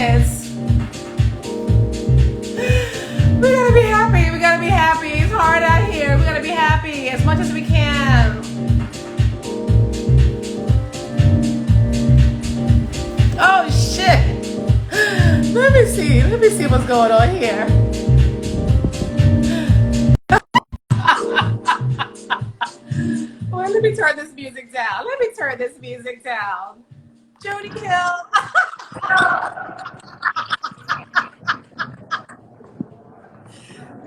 kids. We gotta be happy. We gotta be happy. It's hard out here. We gotta be happy as much as we can. Oh shit. Let me see. Let me see what's going on here. Well, let me turn this music down. Let me turn this music down. Jody Hill.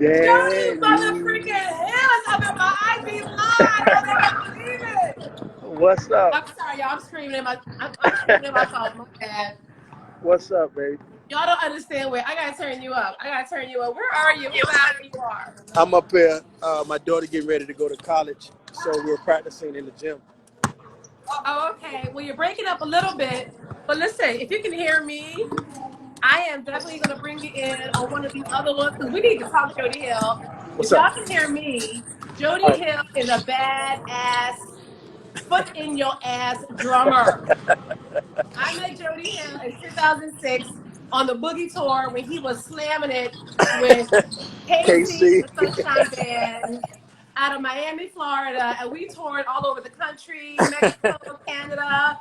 Jody motherfucking Hill is up in my IG live. I can't believe it. What's up? I'm sorry, y'all. I'm screaming in I'm screaming in my phone. My bad. What's up, baby? Y'all don't understand. Wait, I gotta turn you up. I gotta turn you up. Where are you? Who loud you are? I'm up here. My daughter getting ready to go to college, so we're practicing in the gym. Oh, okay. Well, you're breaking up a little bit, but listen, if you can hear me, I am definitely going to bring you in on one of these other ones because we need to talk Jody Hill. If What's y'all up? can hear me, All Jody right. Hill is a badass, foot in your ass drummer. I met Jody Hill in 2006 on the Boogie Tour when he was slamming it with Casey KC. and the Sunshine Band out of Miami, Florida, and we toured all over the country, Mexico, Canada,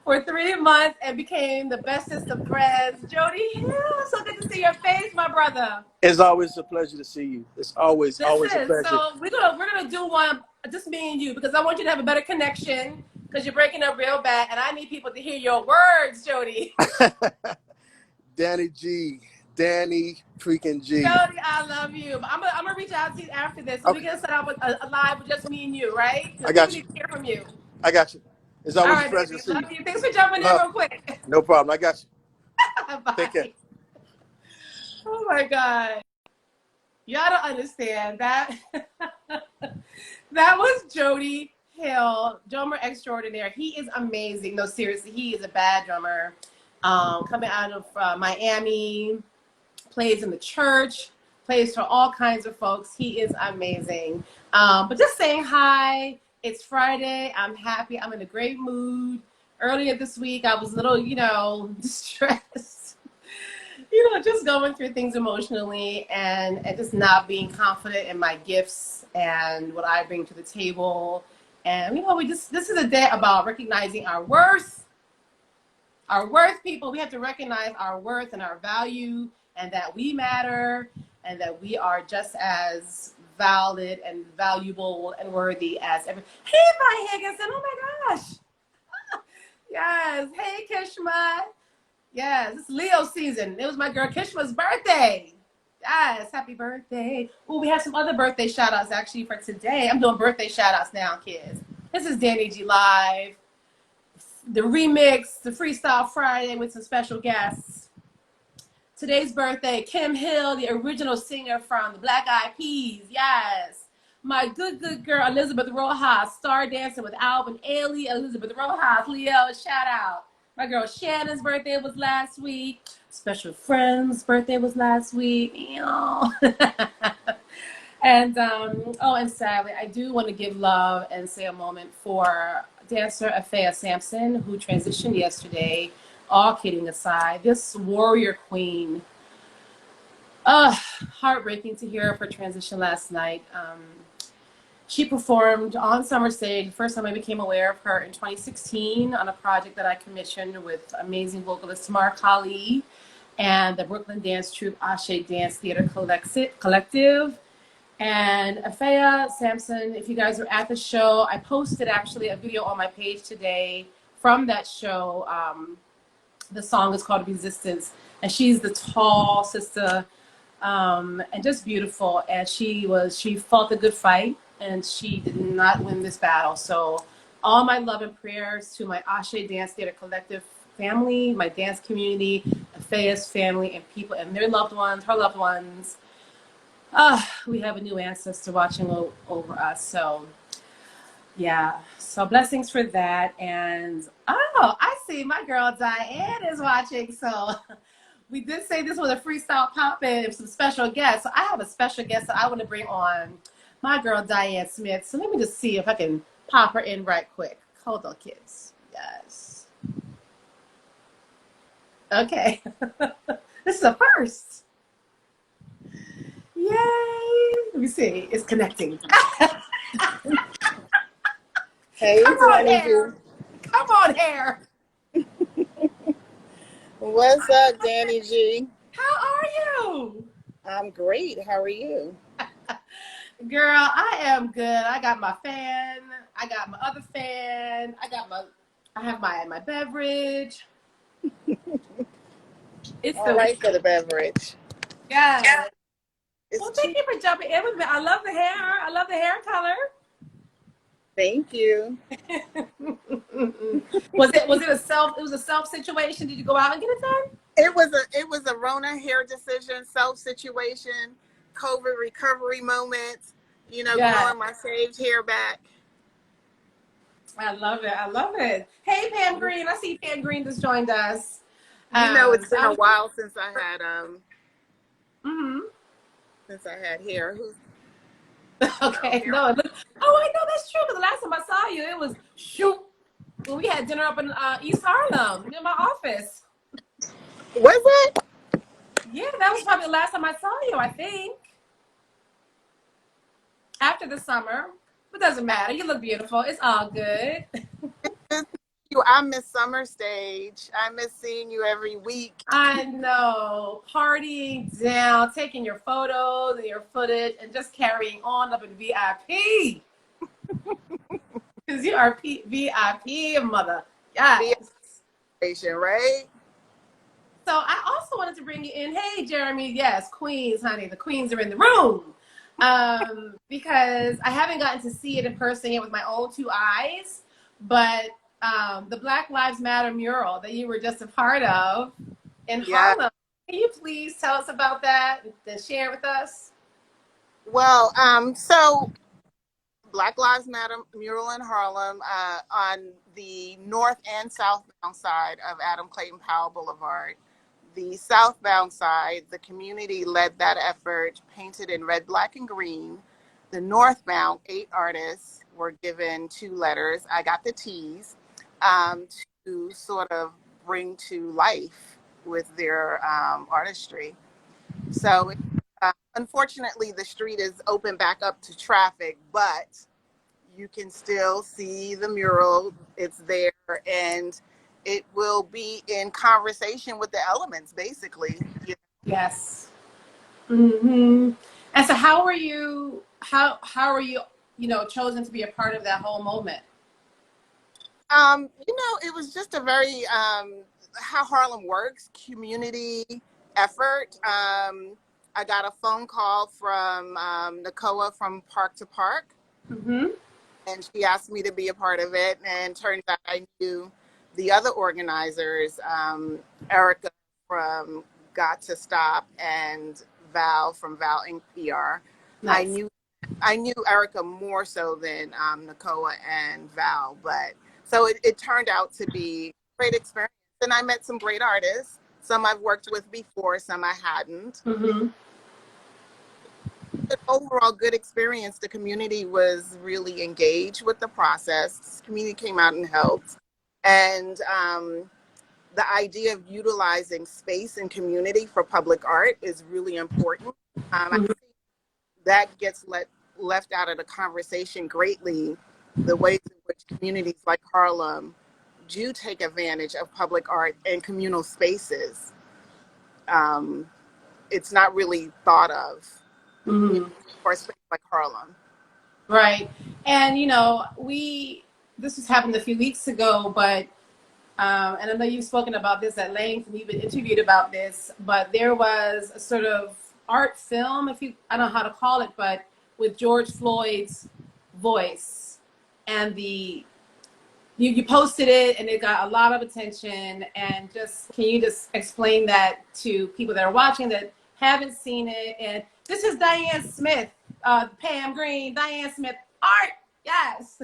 for 3 months and became the bestest of friends. Jody Hill, so good to see your face, my brother. It's always a pleasure to see you. It's always a Listen, pleasure. so we're gonna do one just me and you because I want you to have a better connection because you're breaking up real bad and I need people to hear your words, Jody. Danny G. Danny freaking G. Jody, I love you. I'm gonna reach out to you after this. So Okay. we're gonna set up a live with just me and you, right? I Because people got you. need to hear from you. I got you. It's All always a right, pleasure to baby. see Love you. you. Thanks for jumping in real quick. No problem. I got you. Bye. Take care. Oh my God. Y'all don't understand that. That was Jody Hill, drummer extraordinaire. He is amazing. No, seriously, he is a bad drummer. Coming out of Miami, plays in the church, plays for all kinds of folks. He is amazing. But just saying hi. It's Friday. I'm happy. I'm in a great mood. Earlier this week, I was a little, distressed. Just going through things emotionally and just not being confident in my gifts and what I bring to the table. And, this is a day about recognizing our worth. Our worth, people, we have to recognize our worth and our value and that we matter and that we are just as valid and valuable and worthy as every. Hey, Vi Higginson, oh my gosh. Yes. Hey, Kishma. Yes, it's Leo season. It was my girl Kishma's birthday. Yes, happy birthday. Oh, we have some other birthday shout outs actually for today. I'm doing birthday shout outs now, kids. This is dannIGeeLive, the remix, the Freestyle Friday with some special guests. Today's birthday, Kim Hill, the original singer from the Black Eyed Peas. Yes. My good girl, Elizabeth Rojas, star dancing with Alvin Ailey. Elizabeth Rojas, Leo, shout out. My girl Shannon's birthday was last week. Special friend's birthday was last week. And and sadly, I do want to give love and say a moment for dancer Afea Sampson, who transitioned yesterday. All kidding aside, this warrior queen. Heartbreaking to hear of her transition last night. She performed on Summer Stage. The first time I became aware of her in 2016 on a project that I commissioned with amazing vocalist Mark Holly and the Brooklyn dance troupe Ashe Dance Theater Collective. And Afea Sampson, if you guys were at the show, I posted actually a video on my page today from that show. The song is called Resistance, and she's the tall sister and just beautiful. And she fought a good fight, and she did not win this battle. So all my love and prayers to my Ashe Dance Theater Collective family, my dance community, Afea's family, and people and their loved ones, her loved ones. We have a new ancestor watching over us. So yeah, so blessings for that. And I see my girl Dianne is watching. So we did say this was a freestyle pop-in with some special guests. So I have a special guest that I want to bring on, my girl Dianne Smith. So let me just see if I can pop her in right quick. Hold on, kids. Yes. Okay. This is a first. Yay. Let me see. It's connecting. Hey, Come on, Danny G. hair. Come on, hair. What's up, Danny G? How are you? I'm great. How are you? Girl, I am good. I got my fan. I got my other fan. I have my beverage. It's All the right for the beverage. yeah. It's Well, thank cheap. you for jumping in with me. I love the hair. I love the hair color. Thank you. Was it a self situation? Did you go out and get it done? It was a Rona hair decision, self situation, COVID recovery moment. Yeah. Growing my shaved hair back. I love it. I love it. Hey Pam Green. I see Pam Green just joined us. It's So been I a was while since I had mm-hmm. hair. Who's Okay. here? No, I know that's true. Because the last time I saw you, it was shoot. When we had dinner up in East Harlem near my office. Was it? Yeah, that was probably the last time I saw you, I think. After the summer. But doesn't matter. You look beautiful. It's all good. I miss summer stage. I miss seeing you every week. I know. Partying down, taking your photos and your footage and just carrying on up in VIP. Because you are VIP, mother. Yes. Right? So I also wanted to bring you in. Hey, Jeremy. Yes, Queens, honey. The Queens are in the room. Because I haven't gotten to see it in person yet with my own two eyes. But the Black Lives Matter mural that you were just a part of in Harlem. Can you please tell us about that and share with us? Well, so Black Lives Matter mural in Harlem on the north and southbound side of Adam Clayton Powell Boulevard. The southbound side, the community led that effort, painted in red, black, and green. The northbound, 8 artists were given 2 letters. I got the T's to sort of bring to life with their artistry. So, unfortunately, the street is open back up to traffic, but you can still see the mural. It's there, and it will be in conversation with the elements, basically. Yes. Mm-hmm. And so, how are you? How are you? Chosen to be a part of that whole moment. It was just a very how Harlem works, community effort. I got a phone call from Nakoa from Park to Park, Mm-hmm. and she asked me to be a part of it. And turns out I knew the other organizers, Erica from Got to Stop and Val from Val Inc. PR. Nice. I knew Erica more so than Nakoa and Val, but so it turned out to be a great experience. And I met some great artists. Some I've worked with before, some I hadn't. Mm-hmm. But overall, good experience. The community was really engaged with the process. The community came out and helped. And the idea of utilizing space and community for public art is really important. I Mm-hmm. think that gets left out of the conversation greatly, the ways in which communities like Harlem do take advantage of public art and communal spaces. It's not really thought of Mm-hmm. for a space like Harlem. Right. And this has happened a few weeks ago, but and I know you've spoken about this at length and you've been interviewed about this, but there was a sort of art film, I don't know how to call it, but with George Floyd's voice, and you posted it and it got a lot of attention. And can you just explain that to people that are watching that haven't seen it? And this is Dianne Smith, Pam Green, Dianne Smith art. Yes.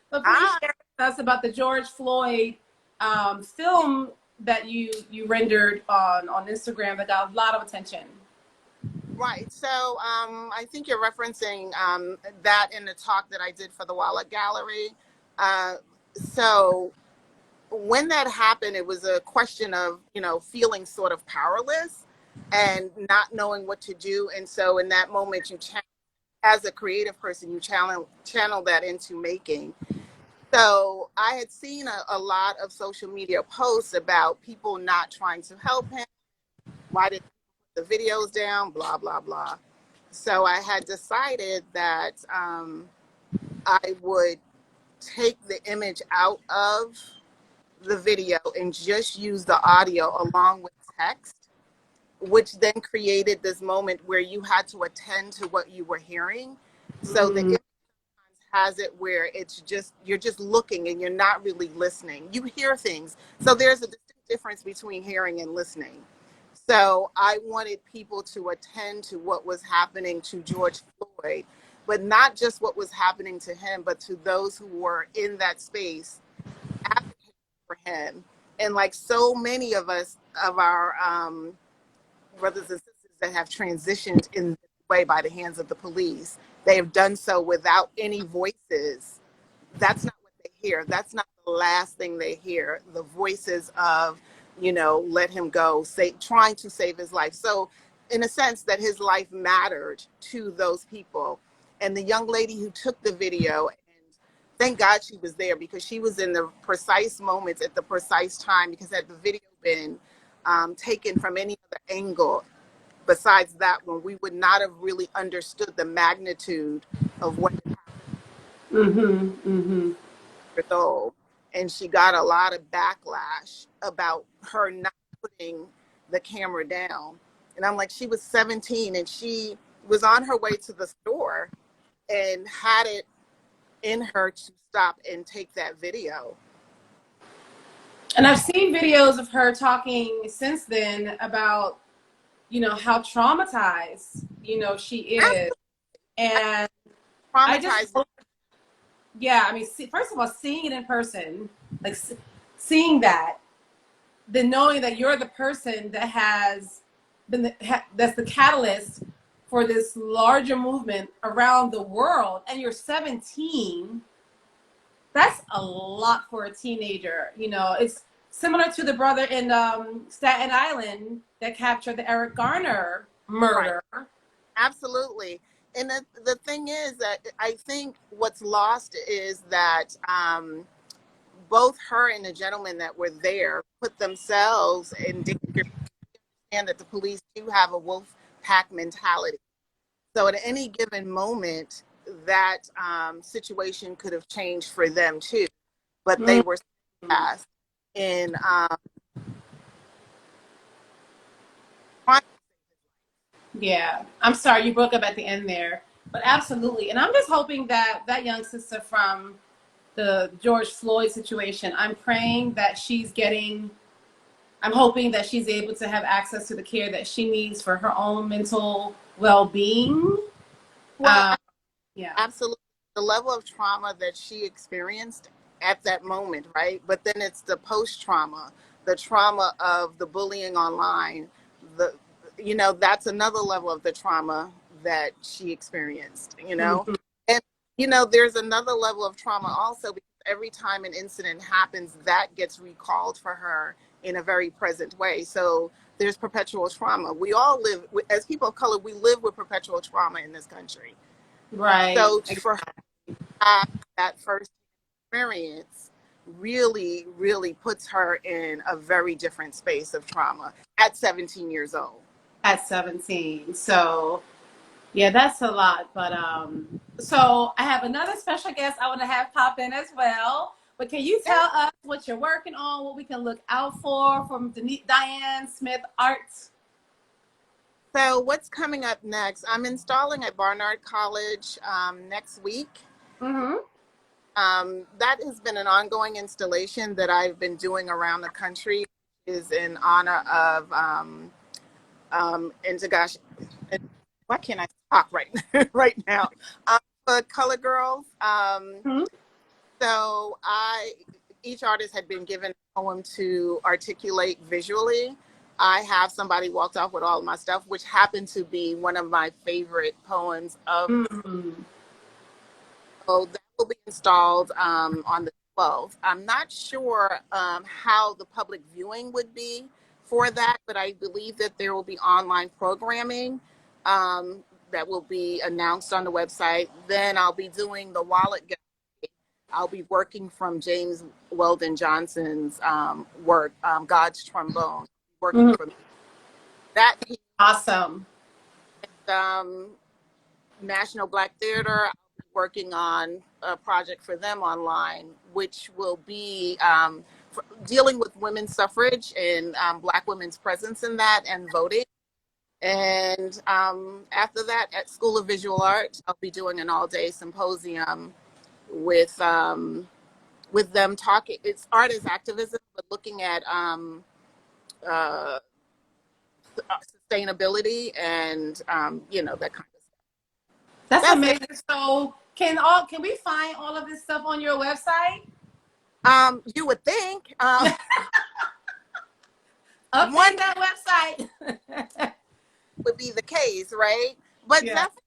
But please share with us about the George Floyd film that you rendered on Instagram that got a lot of attention. Right. So I think you're referencing that in the talk that I did for the Wallet Gallery. So when that happened, it was a question of, feeling sort of powerless and not knowing what to do. And so in that moment, as a creative person, you channel that into making. So I had seen a lot of social media posts about people not trying to help him. Why did the videos down? Blah, blah, blah. So I had decided that I would take the image out of the video and just use the audio along with text, which then created this moment where you had to attend to what you were hearing. So the image has it where you're just looking and you're not really listening. You hear things. So there's a distinct difference between hearing and listening. So I wanted people to attend to what was happening to George Floyd, but not just what was happening to him, but to those who were in that space advocating for him. And like so many of us, of our brothers and sisters that have transitioned in this way by the hands of the police, they have done so without any voices. That's not what they hear. That's not the last thing they hear. The voices of, let him go, trying to save his life. So in a sense that his life mattered to those people. And the young lady who took the video, and thank God she was there, because she was in the precise moments at the precise time, because had the video been taken from any other angle besides that one, we would not have really understood the magnitude of what had happened. And she got a lot of backlash about her not putting the camera down. And I'm like, she was 17 and she was on her way to the store and had it in her to stop and take that video. And I've seen videos of her talking since then about, how traumatized, she is. And I just, first of all, seeing it in person, like seeing that, then knowing that you're the person that has been that's the catalyst for this larger movement around the world, and you're 17, that's a lot for a teenager. It's similar to the brother in Staten Island that captured the Eric Garner murder. Right. Absolutely. And the thing is that I think what's lost is that both her and the gentleman that were there put themselves in danger, and that the police do have a wolf pack mentality. So at any given moment, that situation could have changed for them too. But they were fast in Yeah, I'm sorry you broke up at the end there, but absolutely. And I'm just hoping that that young sister from the George Floyd situation, I'm praying that I'm hoping that she's able to have access to the care that she needs for her own mental well-being. Well, yeah, absolutely. The level of trauma that she experienced at that moment, right? But then it's the post-trauma, the trauma of the bullying online, that's another level of the trauma that she experienced, And, there's another level of trauma also, because every time an incident happens, that gets recalled for her in a very present way. So there's perpetual trauma. We all live, as people of color, we live with perpetual trauma in this country. right. So for her to have that first experience really, really puts her in a very different space of trauma at 17 years old. At 17. So yeah, that's a lot. But so I have another special guest I want to have pop in as well. But can you tell us what you're working on, what we can look out for from Dianne Smith Art? So what's coming up next? I'm installing at Barnard College next week. That has been an ongoing installation that I've been doing around the country. Is in honor of and gosh, why can't I talk right now? For Color Girls. So each artist had been given a poem to articulate visually. I have somebody walked off with all of my stuff, which happened to be one of my favorite poems of. So that will be installed on the 12th. I'm not sure how the public viewing would be for that, but I believe that there will be online programming that will be announced on the website. Then I'll be doing the wallet gallery. I'll be working from James Weldon Johnson's work, God's Trombone, working from that piece. Awesome. National Black Theater, I'll be working on a project for them online, which will be dealing with women's suffrage and Black women's presence in that and voting. And after that, at School of Visual Arts, I'll be doing an all-day symposium with them talking. It's art as activism, but looking at sustainability and that kind of stuff. That's amazing. It. So can we find all of this stuff on your website? You would think. Update that website would be the case, right? But yeah. Definitely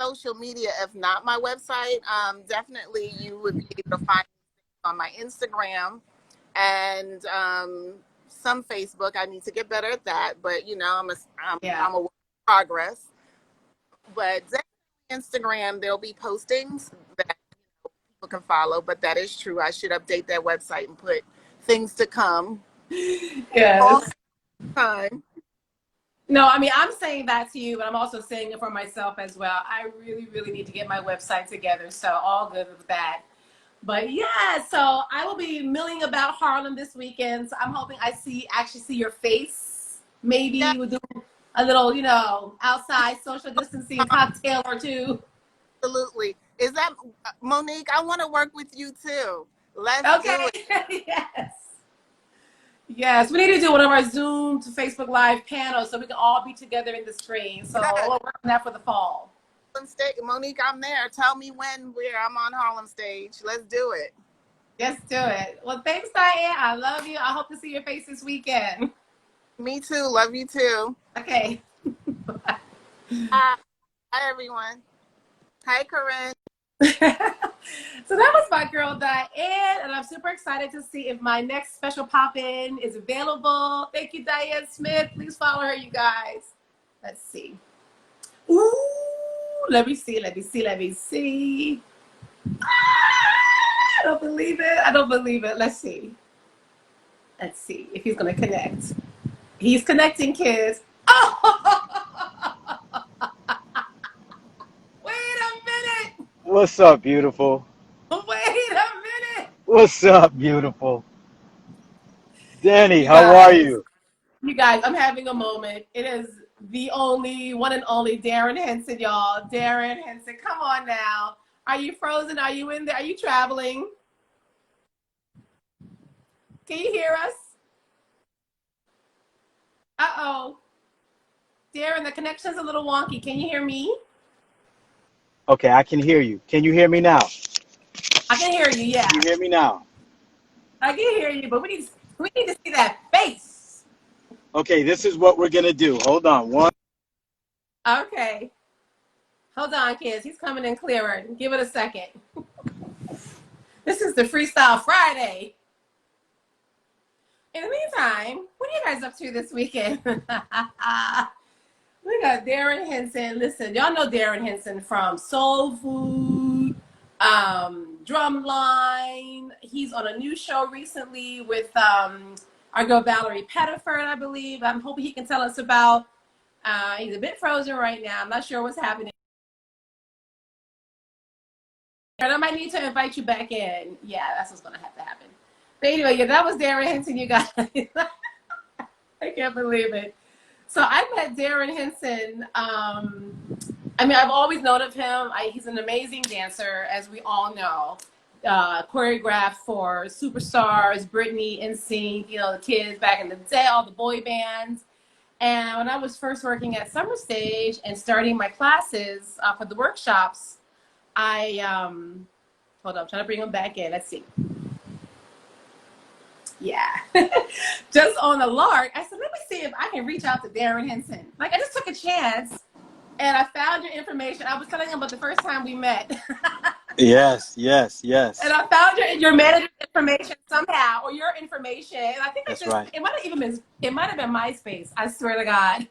social media, if not my website, definitely you would be able to find me on my Instagram and some Facebook. I need to get better at that, but I'm a work in progress. But definitely Instagram, there'll be postings that people can follow. But that is true. I should update that website and put things to come. Yes. All the time. No, I mean, I'm saying that to you, but I'm also saying it for myself as well. I really, really need to get my website together. So all good with that. But yeah, so I will be milling about Harlem this weekend. So I'm hoping I actually see your face. Maybe we'll do a little, outside social distancing cocktail or two. Absolutely. Is that Monique? I want to work with you too. Let's do it. Yes, we need to do one of our Zoom to Facebook Live panels so we can all be together in the screen. So we'll work on that for the fall. Monique, I'm there. Tell me when I'm on Harlem stage. Let's do it. Let's do it. Well, thanks, Dianne. I love you. I hope to see your face this weekend. Me too. Love you too. Okay. Hi, everyone. Hi, Corinne. So that was my girl Dianne, and I'm super excited to see if my next special pop-in is available. Thank you, Dianne Smith. Please follow her, you guys. Let's see. Ooh, let me see. I don't believe it. Let's see if he's gonna connect. He's connecting, kids. Oh! Wait a minute. What's up, beautiful? Wait a minute. What's up, beautiful? Danny, how are you? You guys, I'm having a moment. It is the only, one and only Darrin Henson, y'all. Darrin Henson, come on now. Are you frozen? Are you in there? Are you traveling? Can you hear us? Uh-oh. Darrin, the connection's a little wonky. Can you hear me? Okay, I can hear you. Can you hear me now? I can hear you, yeah. Can you hear me now? I can hear you, but we need to see that face. Okay, this is what we're going to do. Hold on. Okay. Hold on, kids. He's coming in clearer. Give it a second. This is the Freestyle Friday. In the meantime, what are you guys up to this weekend? We got Darrin Henson. Listen, y'all know Darrin Henson from Soul Food, Drumline. He's on a new show recently with our girl Valerie Pettiford, I believe. I'm hoping he can tell us about. He's a bit frozen right now. I'm not sure what's happening. And I might need to invite you back in. Yeah, that's what's going to have to happen. But anyway, yeah, that was Darrin Henson, you guys. I can't believe it. So I met Darrin Henson. I've always known of him. He's an amazing dancer, as we all know. Choreographed for superstars, Britney, NSYNC, the kids back in the day, all the boy bands. And when I was first working at Summer Stage and starting my classes for the workshops, hold on, I'm trying to bring him back in. Let's see. Yeah. Just on the lark, I said, let me see if I can reach out to Darrin Henson. I just took a chance and I found your information. I was telling him about the first time we met. Yes, yes, And yes. I found your manager's information somehow, or your information. And I think I That's just, right. it might have been MySpace. I swear to God.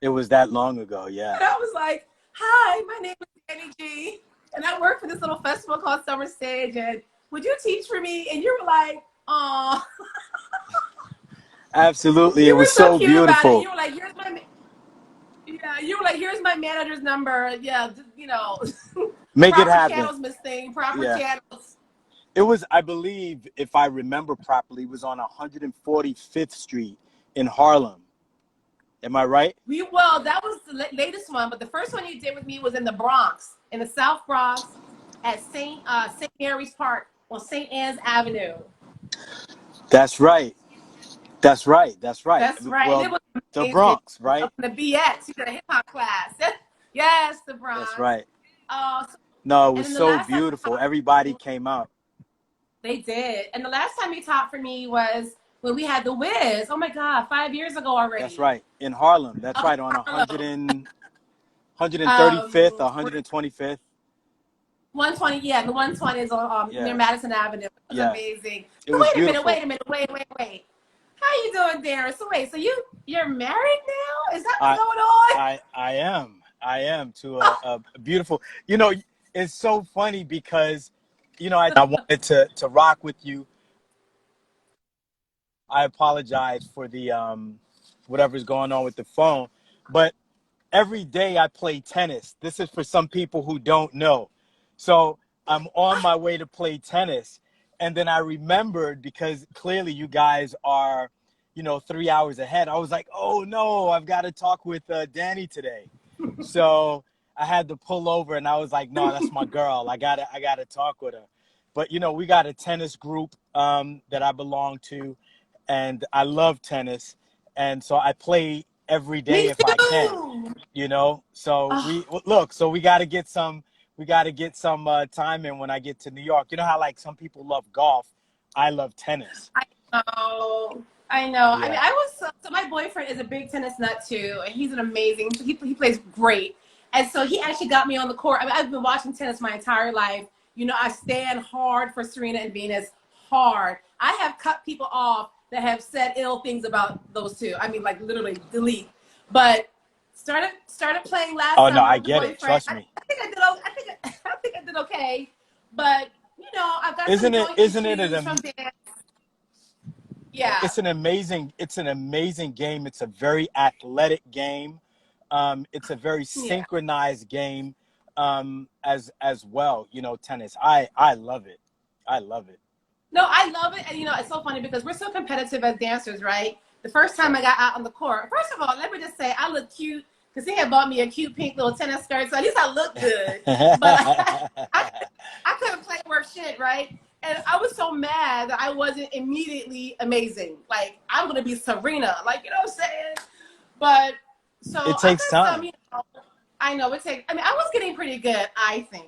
It was that long ago. Yeah. And I was like, "Hi, my name is Danny G, and I work for this little festival called Summer Stage. And would you teach for me?" And you were like, "Oh," Absolutely. It you was were so so cute about it. And beautiful. you were like, you were like, "Here's my manager's number. Yeah, just, Make it proper happen. channels, Miss Thing. Proper Yeah. channels." It was, I believe, if I remember properly, it was on 145th Street in Harlem. Am I right? Well, that was the latest one, but the first one you did with me was in the Bronx, in the South Bronx, at St. Mary's Park on St. Anne's Avenue. That's right. That's right. That's right. That's right, and it Well, was the amazing. Bronx, right? Up in the BX, you did a hip hop class. Yes, the That's Bronx. right. So, No, it and was then the so last time beautiful. Everybody came out. they did, and the last time you taught for me was when we had the Wiz. Oh my God, 5 years ago That's already. right. In Harlem. That's Up in right. On Harlem. 135th, Um, 125th. 120, yeah, the 120 is on near Yes. Madison Avenue. It was Yes. amazing. It So was wait beautiful. a minute, wait. How you doing, Darrin? So wait, so you're married now? Is that what's I going on? I am. I am to a beautiful. It's so funny because, I wanted to rock with you. I apologize for the whatever's going on with the phone, but every day I play tennis. This is for some people who don't know. So I'm on my way to play tennis. And then I remembered, because clearly you guys are, 3 hours ahead. I was like, oh no, I've got to talk with Danny today. So I had to pull over and I was like, no, that's my girl. I gotta talk with her. But we got a tennis group that I belong to, and I love tennis. And so I play every day Me if I can, too. so Oh, we got to get some time in when I get to New York. You know how, like, some people love golf, I love tennis. I know. I know. I mean, Yeah. I was so my boyfriend is a big tennis nut too, and he's an amazing. He plays great, and so he actually got me on the court. I mean, I've been watching tennis my entire life. I stand hard for Serena and Venus. Hard. I have cut people off that have said ill things about those two. I mean, like literally delete. But started playing last Oh no, summer I with the get it, boyfriend. trust me. I think I did. I think I did okay, but I've got some isn't it joint isn't it issues an from dance. Yeah. it's an amazing game. It's a very athletic game. It's a very Yeah. synchronized game, as well. Tennis. I love it. I love it. No, I love it. And it's so funny because we're so competitive as dancers, right? The first time I got out on the court, first of all, let me just say I look cute because he had bought me a cute pink little tennis skirt. So at least I look good. But I couldn't play worth shit, right? And I was so mad that I wasn't immediately amazing. Like, I'm going to be Serena. Like, you know what I'm saying? But so It I've takes got some, time. I know it takes. I mean, I was getting pretty good, I think.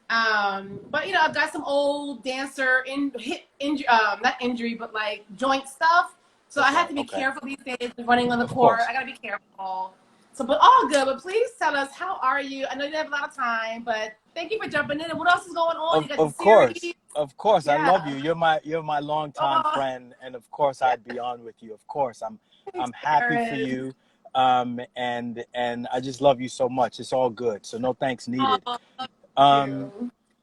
But I've got some old dancer hip injury, not injury, but like joint stuff. So I have Okay. to be Okay. careful these days running on the Of court. course. I gotta be careful. So, but all good. But please tell us, how are you? I know you have a lot of time, but thank you for jumping in. And what else is going on? Of You got the of course, series. of course, I love Yeah. you. You're my longtime Oh, friend, and of course, I'd be on with you. Of course, I'm thanks, I'm happy for Darrin. you, and I just love you so much. It's all good. So no thanks Oh, needed. love Um,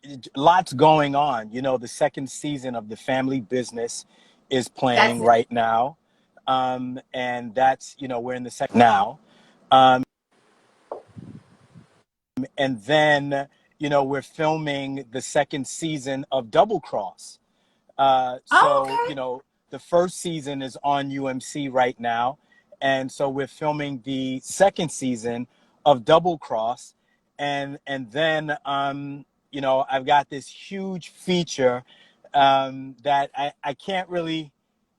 you. Lots going on. The second season of The Family Business is That's playing it. right now, and that's we're in the second now. Um, and then we're filming the second season of Double Cross. Oh, So, okay. the first season is on UMC right now. And so we're filming the second season of Double Cross. And then, I've got this huge feature that I can't really,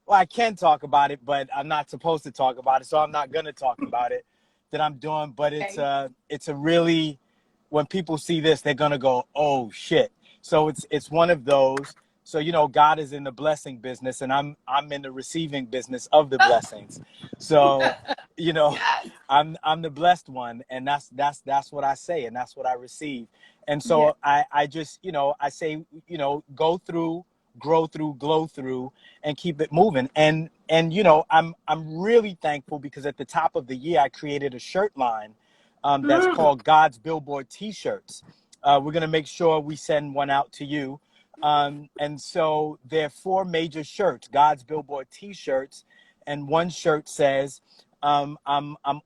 well, I can talk about it, but I'm not supposed to talk about it. So I'm not going to talk about it, that I'm doing. But Okay. it's a really, when people see this, they're going to go, oh shit. So it's one of those. So God is in the blessing business, and I'm in the receiving business of the blessings. So you know Yes. I'm the blessed one, and that's what I say, and that's what I receive. And Yeah. so I just, I say, go through, grow through, glow through, and keep it moving. And I'm really thankful because at the top of the year, I created a shirt line that's Mm. called God's Billboard T-shirts. We're going to make sure we send one out to you. And so there are 4 major shirts, God's Billboard T-shirts. And one shirt says, I'm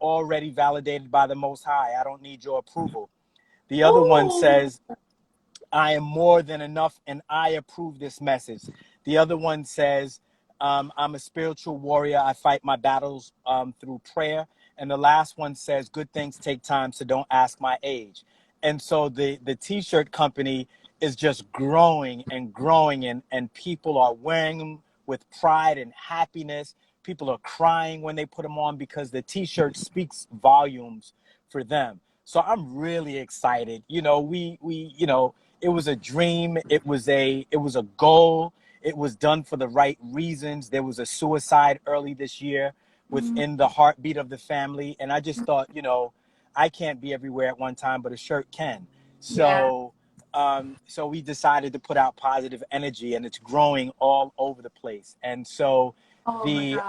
already validated by the Most High. I don't need your approval. The other one Ooh. says, I am more than enough and I approve this message. The other one says, I'm a spiritual warrior. I fight my battles through prayer. And the last one says, good things take time, so don't ask my age. And so the T-shirt company is just growing and growing, and people are wearing them with pride and happiness. People are crying when they put them on because the T-shirt speaks volumes for them. So I'm really excited. It was a dream. It was a goal. It was done for the right reasons. There was a suicide early this year Mm. within the heartbeat of the family. And I just thought, I can't be everywhere at one time, but a shirt can. Yeah. So we decided to put out positive energy, and it's growing all over the place. And so Oh my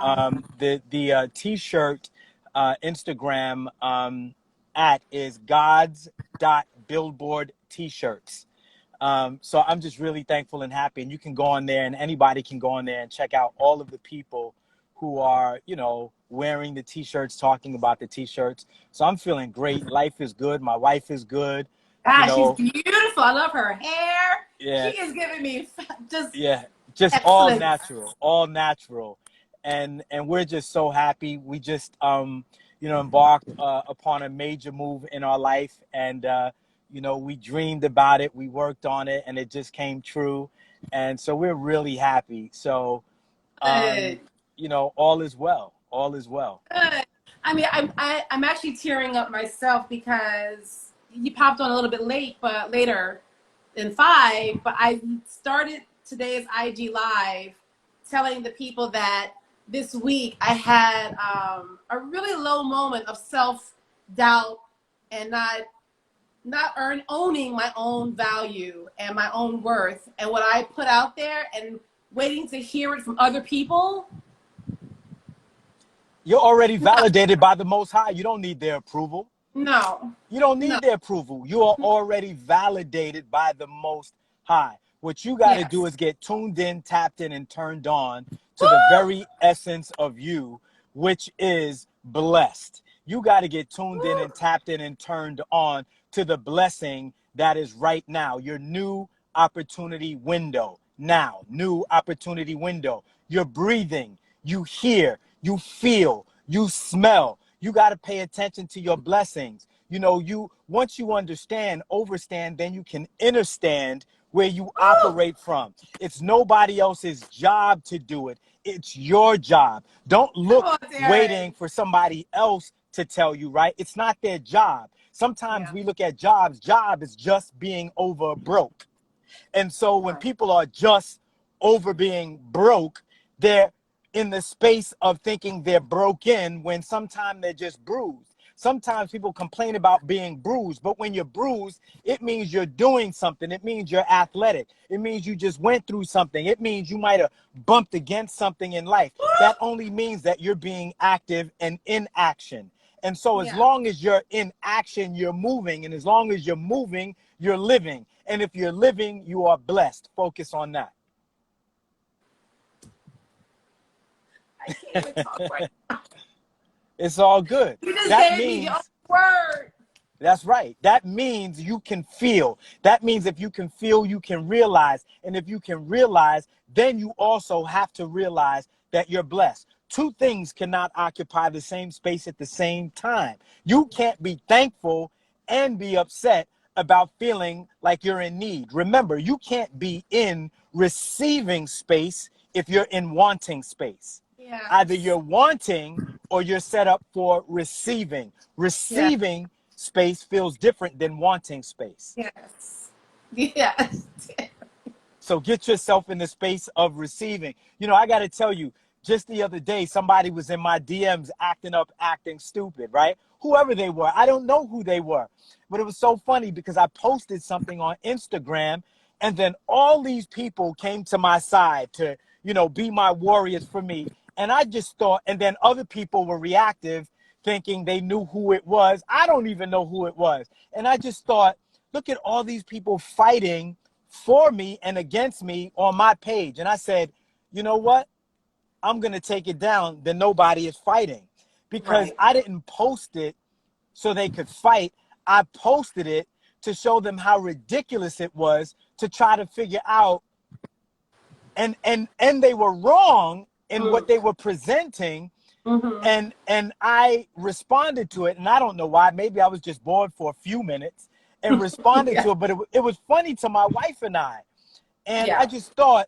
the God. T-shirt Instagram at is God's.Billboard T-shirts. So I'm just really thankful and happy. And you can go on there, and anybody can go on there and check out all of the people who are, wearing the T-shirts, talking about the T-shirts. So I'm feeling great. Life is good. My wife is good. You Ah, she's know, beautiful. I love her hair. She yeah, is giving me just yeah, just all excellence. natural, all natural. And we're just so happy. We just, embarked upon a major move in our life. And, we dreamed about it. We worked on it, and it just came true. And so we're really happy. So, Good. all is well. All is well. Good. I mean, I'm actually tearing up myself because you popped on a little bit late, but later than 5. But I started today's IG live telling the people that this week I had a really low moment of self doubt and not owning my own value and my own worth and what I put out there and waiting to hear it from other people. You're already validated by the Most High. You don't need their approval. No, You don't no, need their approval. You are already validated by the Most High. What you got to do yes. is get tuned in, tapped in, and turned on to the Woo! very essence of you, which is blessed. You got to get tuned in Woo! and tapped in and turned on to the blessing that is right now, your new opportunity window. Now, new opportunity window. You're breathing, you hear, you feel, you smell. You got to pay attention to your blessings. Once you understand, overstand, then you can understand where you Woo! operate from. It's nobody else's job to do it. It's your job. Don't Come look on, waiting Darrin. for somebody else to tell you, right? It's not their job. Sometimes Yeah. we look at jobs. Job is just being over broke. And so when Right. people are just over being broke, they're in the space of thinking they're broken when sometimes they're just bruised. Sometimes people complain about being bruised, but when you're bruised, it means you're doing something. It means you're athletic. It means you just went through something. It means you might have bumped against something in life. That only means that you're being active and in action. And so as Yeah. long as you're in action, you're moving. And as long as you're moving, you're living. And if you're living, you are blessed. Focus on that. I can't even talk right now. It's all good. You just That gave me the means, word. that's right. That means you can feel. That means if you can feel, you can realize. And if you can realize, then you also have to realize that you're blessed. Two things cannot occupy the same space at the same time. You can't be thankful and be upset about feeling like you're in need. Remember, you can't be in receiving space if you're in wanting space. Either Yes. you're wanting or you're set up for receiving. Yeah. Receiving space feels different than wanting space. Yes. Yes. So get yourself in the space of receiving. I got to tell you, just the other day, somebody was in my DMs acting up, acting stupid, right? Whoever they were. I don't know who they were. But it was so funny because I posted something on Instagram, and then all these people came to my side to, you know, be my warriors for me. And I just thought, and then other people were reactive, thinking they knew who it was. I don't even know who it was. And I just thought, look at all these people fighting for me and against me on my page. And I said, you know what? I'm going to take it down. Then nobody is fighting, because Right. I didn't post it so they could fight. I posted it to show them how ridiculous it was to try to figure out. And they were wrong in what they were presenting. And I responded to it, and I don't know why. Maybe I was just bored for a few minutes and responded Yeah. to it. But it was funny to my wife and I. And I Yeah. just thought,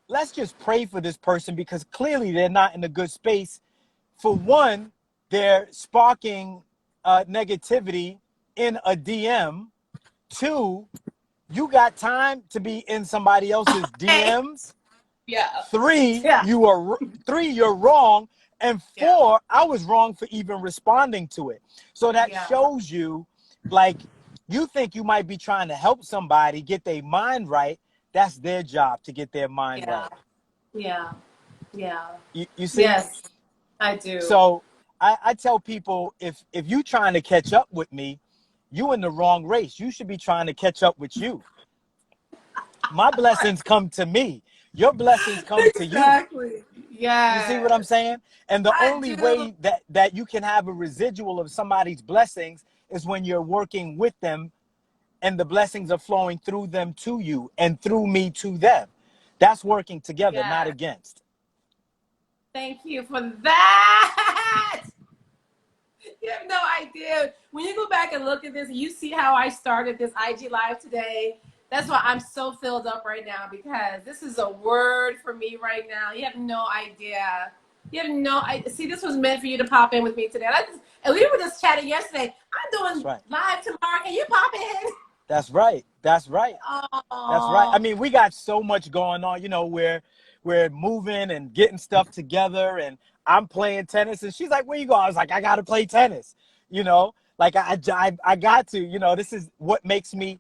let's just pray for this person, because clearly they're not in a good space. For one, they're sparking negativity in a DM. Two, you got time to be in somebody else's Hey. DMs. Yeah. Three, Yeah. you're wrong. And Yeah. four, I was wrong for even responding to it. So that Yeah. shows you, like, you think you might be trying to help somebody get their mind right. That's their job, to get their mind Yeah. right. Yeah. Yeah. You see? Yes, I do. So I tell people, if you trying to catch up with me, you in the wrong race. You should be trying to catch up with you. My blessings come to me. Your blessings come to you. Exactly. You see what I'm Yes, saying? And the I only do. way that you can have a residual of somebody's blessings is when you're working with them, and the blessings are flowing through them to you and through me to them. That's working together, not Yes. against. Thank you for that. You have no idea. When you go back and look at this, you see how I started this IG Live today. That's why I'm so filled up right now, because this is a word for me right now. You have no idea. You have no idea. See, this was meant for you to pop in with me today. And we were just chatting yesterday. I'm That's doing right. live tomorrow. Can you pop in? That's right. That's right. That's right. I Oh, mean, we got so much going on. You know, we're moving and getting stuff together, and I'm playing tennis, and she's like, "Where you go?" I was like, "I got to play tennis." You know, like I got to. You know, this is what makes me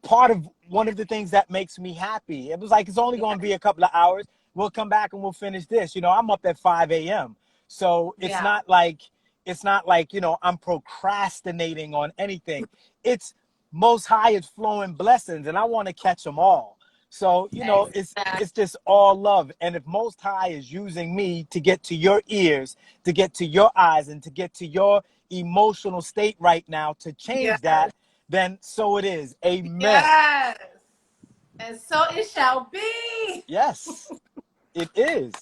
part of one of the things that makes me happy. It was like, it's only yeah, going to be a couple of hours. We'll come back and we'll finish this. You know, I'm up at 5 a.m. So yeah, it's not like, you know, I'm procrastinating on anything. It's Most High is flowing blessings, and I want to catch them all. So, you know, exactly. it's just all love. And if Most High is using me to get to your ears, to get to your eyes, and to get to your emotional state right now, to change Yes, that, then so it is. Amen. yes. And so it shall be. Yes, it is.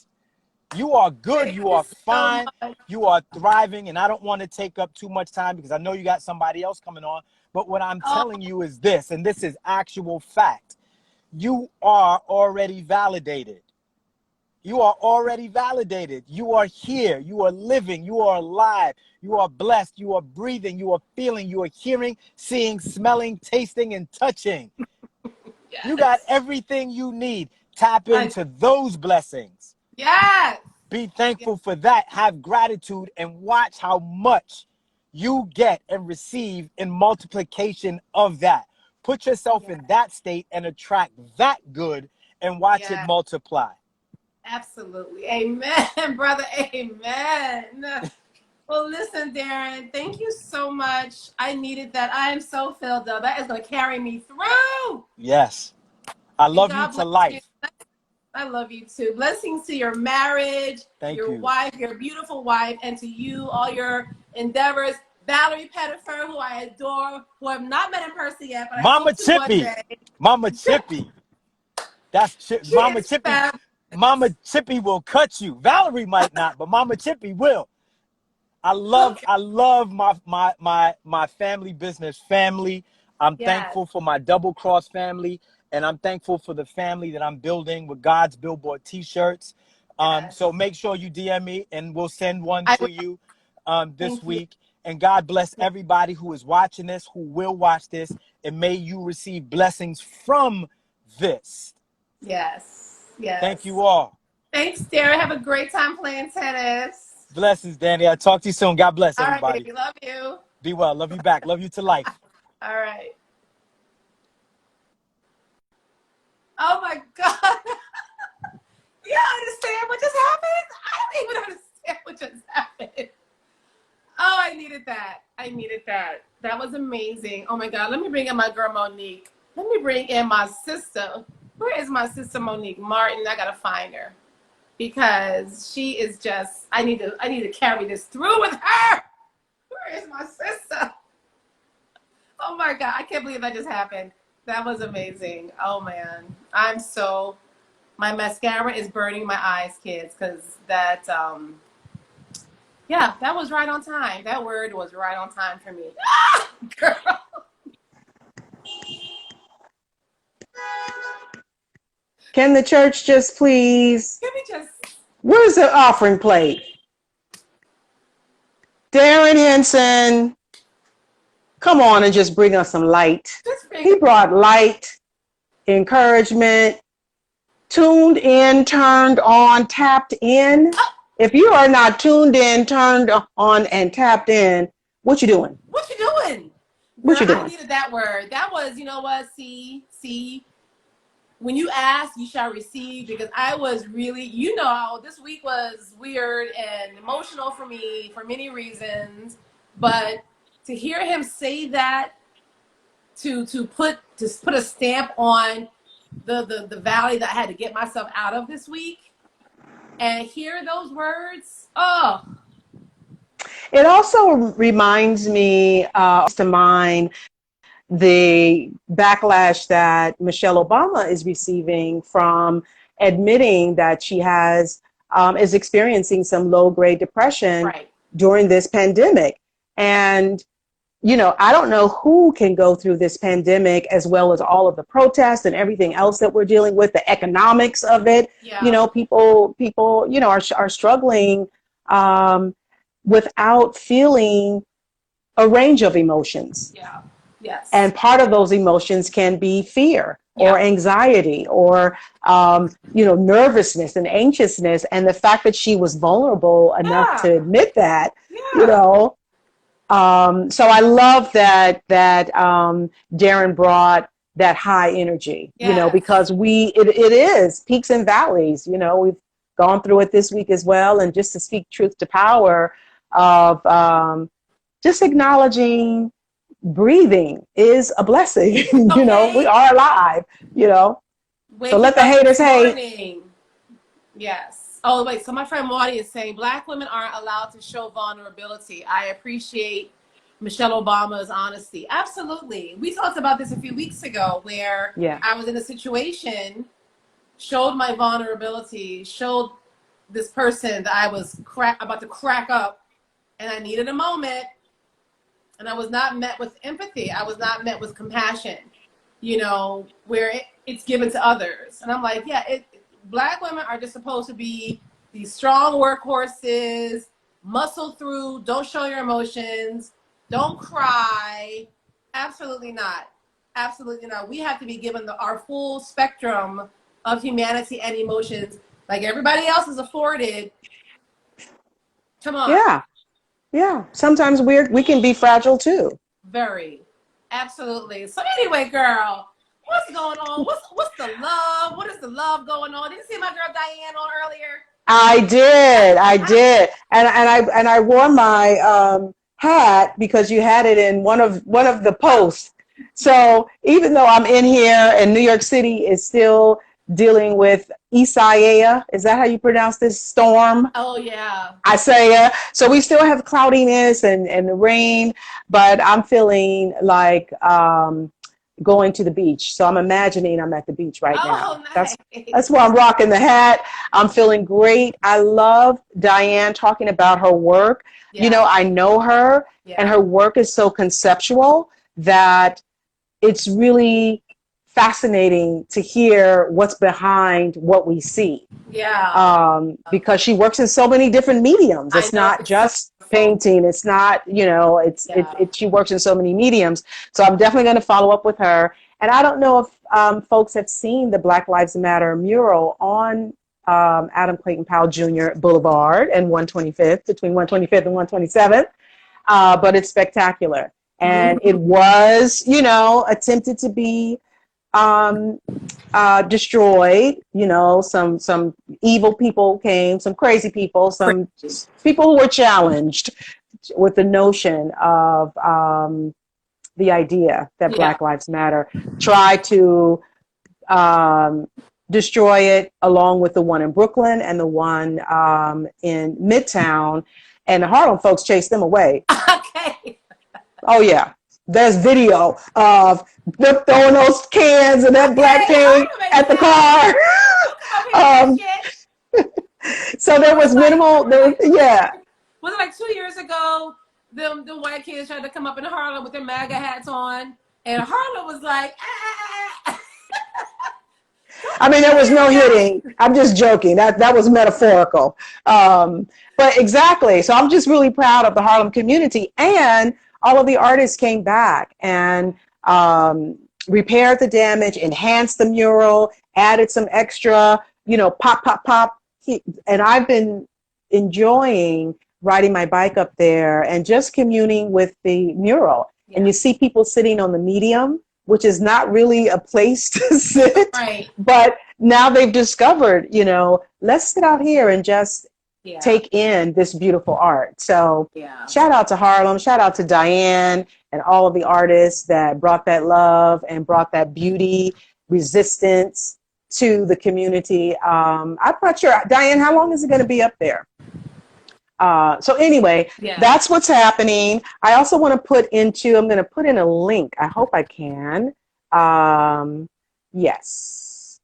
You are good. Thank You you are so fine. much. You are thriving. And I don't want to take up too much time, because I know you got somebody else coming on. But what I'm Oh, telling you is this, and this is actual fact. You are already validated. You are already validated. You are here. You are living. You are alive. You are blessed. You are breathing. You are feeling. You are hearing, seeing, smelling, tasting, and touching. You got yes. everything you need. Tap I, into those blessings. yes. Be Yes. thankful for that. Have gratitude, and watch how much you get and receive in multiplication of that. Put yourself Yes. in that state and attract that good, and watch it Yes. multiply. Absolutely. Amen, brother. Amen. Well, listen, Darrin, thank you so much. I needed that. I am so filled up. That is going to carry me through. Yes. I And love you God to bless you. life. I love you too. Blessings to your marriage, Thank your you. wife, your beautiful wife, and to you, all your endeavors. Valerie Pettifer, who I adore, who I've not met in person yet, but I Mama hope to one Chippy. day. Mama Chippy. She Mama is Chippy. fabulous. Mama Chippy will cut you. Valerie might not, but Mama Chippy will. Okay. I love my family business family. I'm Yes. thankful for my double cross family, and I'm thankful for the family that I'm building with God's Billboard t-shirts. Yes. So make sure you DM me, and we'll send one I to will. you this Thank you. week. And God bless everybody who is watching this, who will watch this, and may you receive blessings from this. Yes. Thank Yes. you all. Thanks, Darrin. Have a great time playing tennis. Blessings, Danny. I'll talk to you soon. God bless All right, everybody. baby. Love you. Be well. Love you back. Love you to life. All right. Oh my God. You understand what just happened? I don't even understand what just happened. Oh, I needed that. I needed that. That was amazing. Oh my God. Let me bring in my girl Monique. Let me bring in my sister. Where is my sister Monique Martin? I gotta find her because she is just. I need to carry this through with her. Where is my sister? Oh my God. I can't believe that just happened. That was amazing. Oh man. My mascara is burning my eyes, kids, because that, yeah, that was right on time. That word was right on time for me. Ah, girl. Can the church just please? Give me just. Where's the offering plate? Darrin Henson, come on and just bring us some light. He brought light, encouragement, tuned in, turned on, tapped in. If you are not tuned in, turned on, and tapped in, what you doing? What you doing? What you Girl, doing? I needed that word. That was, you know what? See. When you ask, you shall receive, because I was really, you know, this week was weird and emotional for me for many reasons, but to hear him say that, to put a stamp on the valley that I had to get myself out of this week, and hear those words, oh. It also reminds me to mind the backlash that Michelle Obama is receiving from admitting that she is experiencing some low-grade depression during this pandemic. And, you know, I don't know who can go through this pandemic as well as all of the protests and everything else that we're dealing with, the economics of it. Yeah. You know, people, you know, are struggling without feeling a range of emotions. Yeah. Yes. And part of those emotions can be fear or anxiety or, you know, nervousness and anxiousness. And the fact that she was vulnerable enough to admit that, you know. So I love that Darrin brought that high energy, you know, because it is peaks and valleys. You know, we've gone through it this week as well. And just to speak truth to power of just acknowledging breathing is a blessing. You know, we are alive, you know. So let the haters hate. Yes. Oh, wait. So my friend Marty is saying Black women aren't allowed to show vulnerability. I appreciate Michelle Obama's honesty. Absolutely. We talked about this a few weeks ago where I was in a situation, showed my vulnerability, showed this person that I was about to crack up, and I needed a moment. And I was not met with empathy. I was not met with compassion, you know, where it's given to others. And I'm like, Black women are just supposed to be these strong workhorses, muscle through, don't show your emotions, don't cry. Absolutely not. Absolutely not. We have to be given our full spectrum of humanity and emotions like everybody else is afforded. Come on. Yeah. Sometimes we can be fragile too. Very. Absolutely. So anyway, girl, what's going on? What's the love? What is the love going on? Did you see my girl Dianne on earlier? I did. And I wore my hat because you had it in one of the posts. So even though I'm in here and New York City is still dealing with Isaiah, is that how you pronounce this storm? Oh yeah. Isaiah. So we still have cloudiness and the rain, but I'm feeling like going to the beach. So I'm imagining I'm at the beach right now. Nice. That's why I'm rocking the hat. I'm feeling great. I love Dianne talking about her work. You know, I know her and her work is so conceptual that it's really fascinating to hear what's behind what we see. Because she works in so many different mediums. It's not just painting. It's not, you know, she works in so many mediums. So I'm definitely going to follow up with her. And I don't know if folks have seen the Black Lives Matter mural on Adam Clayton Powell Jr. Boulevard and 125th, between 125th and 127th. But it's spectacular. And it was, you know, attempted to be destroyed. You know, some evil people came, some crazy people, some people who were challenged with the notion of the idea that Black Lives Matter, try to destroy it, along with the one in Brooklyn and the one in Midtown. And the Harlem folks chased them away. Okay. Oh, yeah. There's video of them throwing those cans and that black paint at the car. So there was minimal, yeah. Was it like 2 years ago, the white kids tried to come up in Harlem with their MAGA hats on, and Harlem was like, I mean, there was no hitting. I'm just joking. That was metaphorical. But exactly. So I'm just really proud of the Harlem community, and all of the artists came back and repaired the damage, enhanced the mural, added some extra, you know, pop. And I've been enjoying riding my bike up there and just communing with the mural. Yeah. And you see people sitting on the medium, which is not really a place to sit. Right. But now they've discovered, you know, let's sit out here and just take in this beautiful art. So shout out to Harlem, shout out to Dianne and all of the artists that brought that love and brought that beauty, resistance to the community. I'm not sure, Dianne, how long is it going to be up there? So anyway, that's what's happening. I also want to put into, I'm going to put in a link. I hope I can. Yes.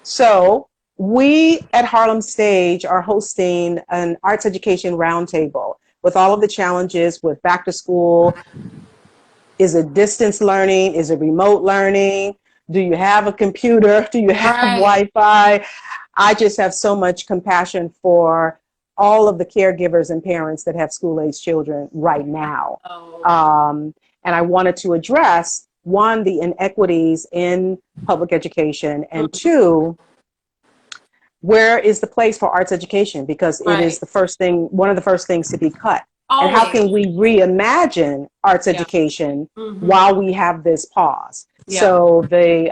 So we at Harlem Stage are hosting an arts education roundtable with all of the challenges with back to school. Is it distance learning? Is it remote learning? Do you have a computer? Do you have Wi-Fi? I just have so much compassion for all of the caregivers and parents that have school-age children right now. And I wanted to address, one, the inequities in public education, and two, where is the place for arts education? Because it is the first thing, one of the first things to be cut. Always. And how can we reimagine arts education while we have this pause? So the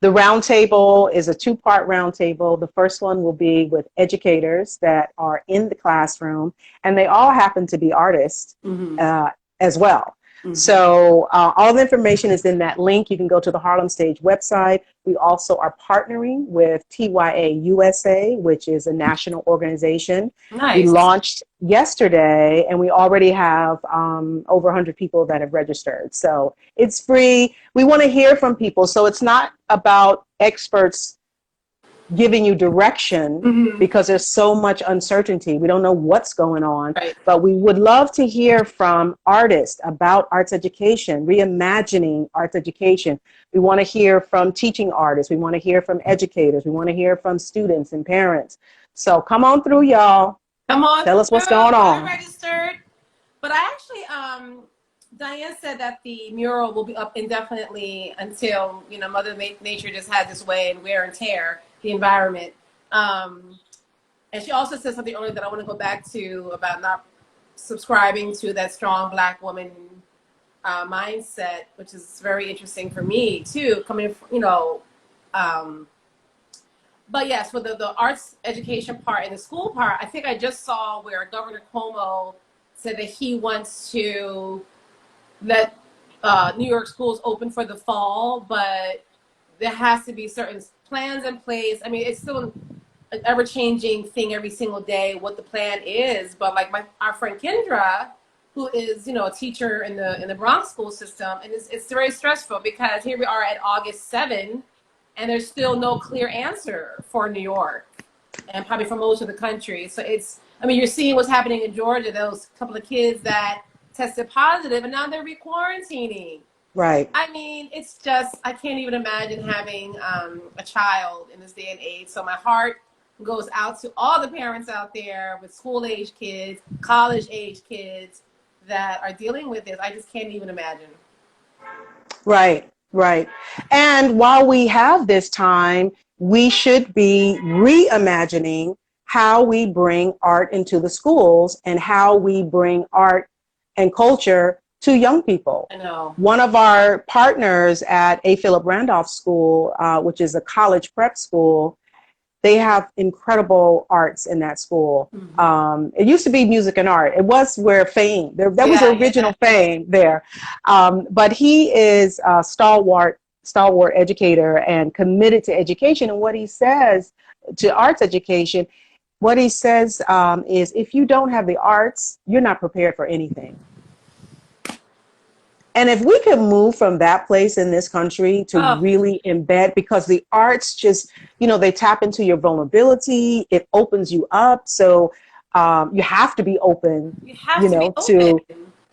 roundtable is a two-part roundtable. The first one will be with educators that are in the classroom, and they all happen to be artists as well. So all the information is in that link. You can go to the Harlem Stage website. We also are partnering with TYA USA, which is a national organization. Nice. We launched yesterday, and we already have over 100 people that have registered. So it's free. We want to hear from people. So it's not about experts giving you direction because there's so much uncertainty. We don't know what's going on, but we would love to hear from artists about arts education, reimagining arts education. We want to hear from teaching artists. We want to hear from educators. We want to hear from students and parents. So come on through, y'all. Come on. Tell us what's going on. I registered, but I actually, Dianne said that the mural will be up indefinitely until, you know, Mother Nature just has its way and wear and tear the environment. And she also said something earlier that I want to go back to about not subscribing to that strong Black woman mindset, which is very interesting for me too, coming from, you know, but yes, for the arts education part and the school part, I think I just saw where Governor Cuomo said that he wants to let New York schools open for the fall, but there has to be certain plans in place. I mean, it's still an ever-changing thing every single day what the plan is. But like our friend Kendra, who is, you know, a teacher in the Bronx school system, and it's very stressful because here we are at August 7, and there's still no clear answer for New York and probably for most of the country. So it's, I mean, you're seeing what's happening in Georgia. Those couple of kids that tested positive, and now they're re-quarantining. Right. I mean, it's just, I can't even imagine having a child in this day and age. So my heart goes out to all the parents out there with school-age kids, college-age kids that are dealing with this. I just can't even imagine. Right, right. And while we have this time, we should be reimagining how we bring art into the schools and how we bring art and culture to young people. I know. One of our partners at A. Philip Randolph School, which is a college prep school, they have incredible arts in that school. It used to be music and art. It was where fame, that was the original fame there. But he is a stalwart educator and committed to education. And what he says to arts education, what he says is, if you don't have the arts, you're not prepared for anything. And if we could move from that place in this country to really embed, because the arts just, they tap into your vulnerability, it opens you up. So you have to be open, to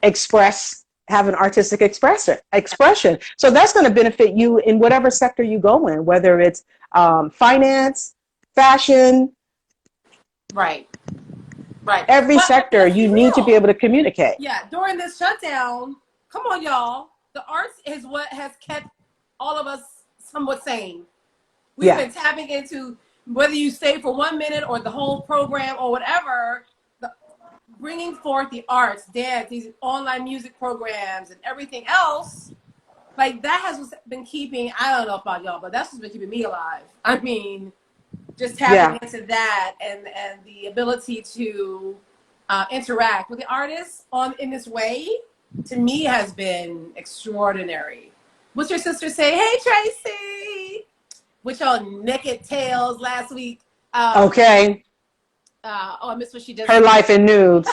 express, have an artistic expression. So that's going to benefit you in whatever sector you go in, whether it's finance, fashion. Right. Every sector, you need to be able to communicate. Yeah, during this shutdown, come on, y'all. The arts is what has kept all of us somewhat sane. We've been tapping into, whether you stay for 1 minute or the whole program or whatever, bringing forth the arts, dance, these online music programs and everything else. Like, that has been keeping, I don't know about y'all, but that's what's been keeping me alive. I mean, just tapping into that and the ability to interact with the artists in this way, to me, has bin extraordinary. What's your sister say? Hey, Tracy! With your naked tails last week. Okay. I missed what she did. Her life in nudes.